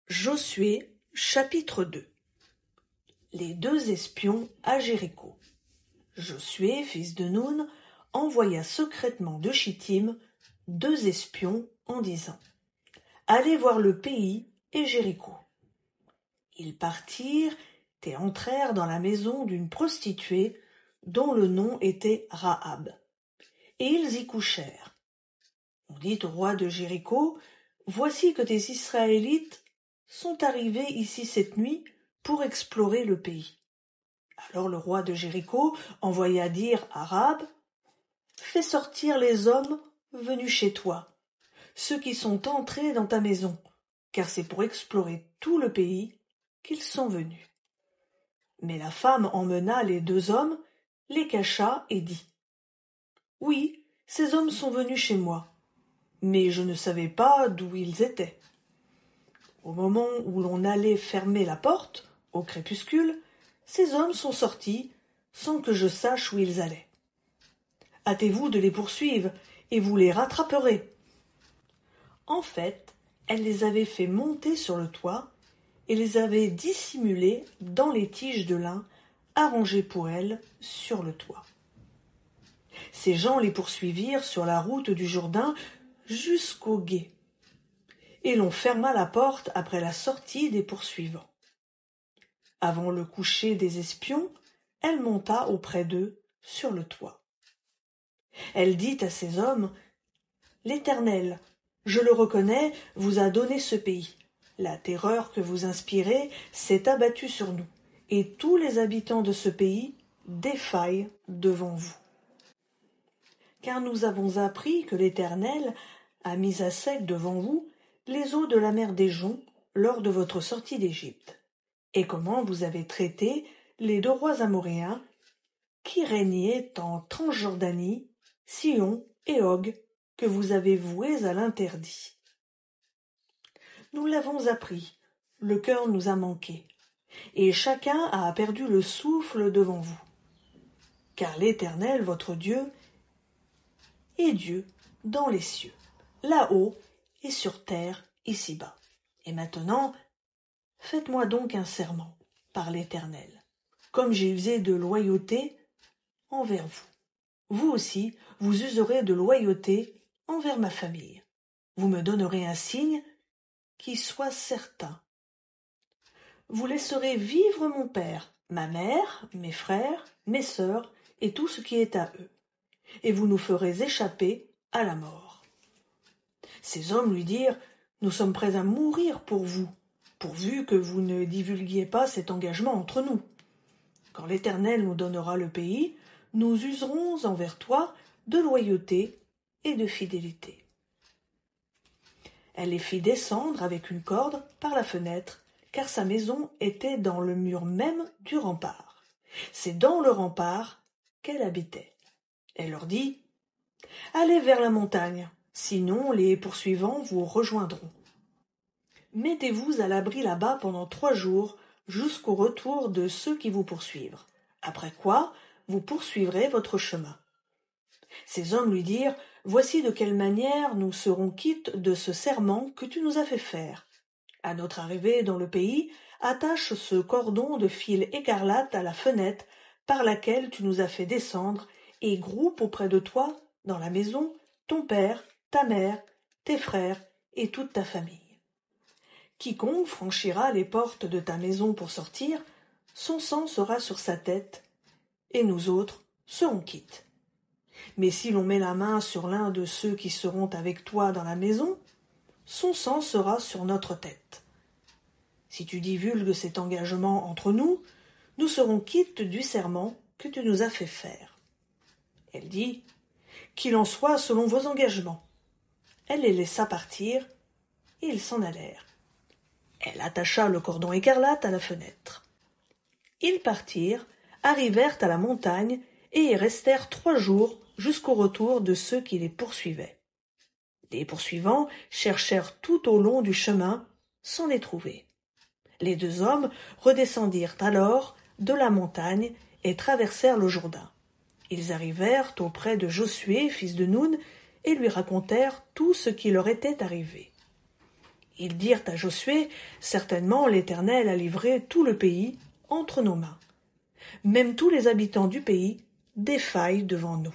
Josué, chapitre 2. Les deux espions à Jéricho. Josué, fils de Nun, envoya secrètement de Chittim 2 espions en disant : Allez voir le pays et Jéricho. Ils partirent et entrèrent dans la maison d'une prostituée dont le nom était Rahab. Et ils y couchèrent. On dit au roi de Jéricho : Voici que des Israélites sont arrivés ici cette nuit pour explorer le pays. Alors le roi de Jéricho envoya dire à Rahab : Fais sortir les hommes venus chez toi, ceux qui sont entrés dans ta maison, car c'est pour explorer tout le pays qu'ils sont venus. Mais la femme emmena les 2 hommes, les cacha et dit : Oui, ces hommes sont venus chez moi, mais je ne savais pas d'où ils étaient. Au moment où l'on allait fermer la porte, au crépuscule, ces hommes sont sortis sans que je sache où ils allaient. Hâtez-vous de les poursuivre, et vous les rattraperez. En fait, elle les avait fait monter sur le toit et les avait dissimulés dans les tiges de lin arrangées pour elles sur le toit. Ces gens les poursuivirent sur la route du Jourdain jusqu'au gué, et l'on ferma la porte après la sortie des poursuivants. Avant le coucher des espions, elle monta auprès d'eux sur le toit. Elle dit à ces hommes : L'Éternel, je le reconnais, vous a donné ce pays. La terreur que vous inspirez s'est abattue sur nous, et tous les habitants de ce pays défaillent devant vous. Car nous avons appris que l'Éternel a mis à sec devant vous les eaux de la mer des Joncs lors de votre sortie d'Égypte, et comment vous avez traité les 2 rois amoréens qui régnaient en Transjordanie, Sihon et Og, que vous avez voués à l'interdit. Nous l'avons appris, le cœur nous a manqué, et chacun a perdu le souffle devant vous. Car l'Éternel, votre Dieu, est Dieu dans les cieux, là-haut et sur terre, ici-bas. Et maintenant, faites-moi donc un serment par l'Éternel, comme j'ai usé de loyauté envers vous. Vous aussi, vous userez de loyauté envers ma famille. Vous me donnerez un signe qui soit certain. Vous laisserez vivre mon père, ma mère, mes frères, mes sœurs et tout ce qui est à eux, et vous nous ferez échapper à la mort. Ces hommes lui dirent : Nous sommes prêts à mourir pour vous, pourvu que vous ne divulguiez pas cet engagement entre nous. Quand l'Éternel nous donnera le pays, nous userons envers toi de loyauté et de fidélité. Elle les fit descendre avec une corde par la fenêtre, car sa maison était dans le mur même du rempart. C'est dans le rempart qu'elle habitait. Elle leur dit : Allez vers la montagne, sinon les poursuivants vous rejoindront. Mettez-vous à l'abri là-bas pendant 3 jours, jusqu'au retour de ceux qui vous poursuivent. Après quoi, vous poursuivrez votre chemin. Ces hommes lui dirent : Voici de quelle manière nous serons quittes de ce serment que tu nous as fait faire. À notre arrivée dans le pays, attache ce cordon de fil écarlate à la fenêtre par laquelle tu nous as fait descendre, et groupe auprès de toi, dans la maison, ton père, ta mère, tes frères et toute ta famille. Quiconque franchira les portes de ta maison pour sortir, son sang sera sur sa tête, et nous autres serons quittes. Mais si l'on met la main sur l'un de ceux qui seront avec toi dans la maison, son sang sera sur notre tête. Si tu divulgues cet engagement entre nous, nous serons quittes du serment que tu nous as fait faire. Elle dit : Qu'il en soit selon vos engagements. Elle les laissa partir, et ils s'en allèrent. Elle attacha le cordon écarlate à la fenêtre. Ils partirent, arrivèrent à la montagne, et y restèrent 3 jours jusqu'au retour de ceux qui les poursuivaient. Les poursuivants cherchèrent tout au long du chemin sans les trouver. Les 2 hommes redescendirent alors de la montagne et traversèrent le Jourdain. Ils arrivèrent auprès de Josué, fils de Nun, et lui racontèrent tout ce qui leur était arrivé. Ils dirent à Josué, « Certainement l'Éternel a livré tout le pays entre nos mains. Même tous les habitants du pays défaillent devant nous. »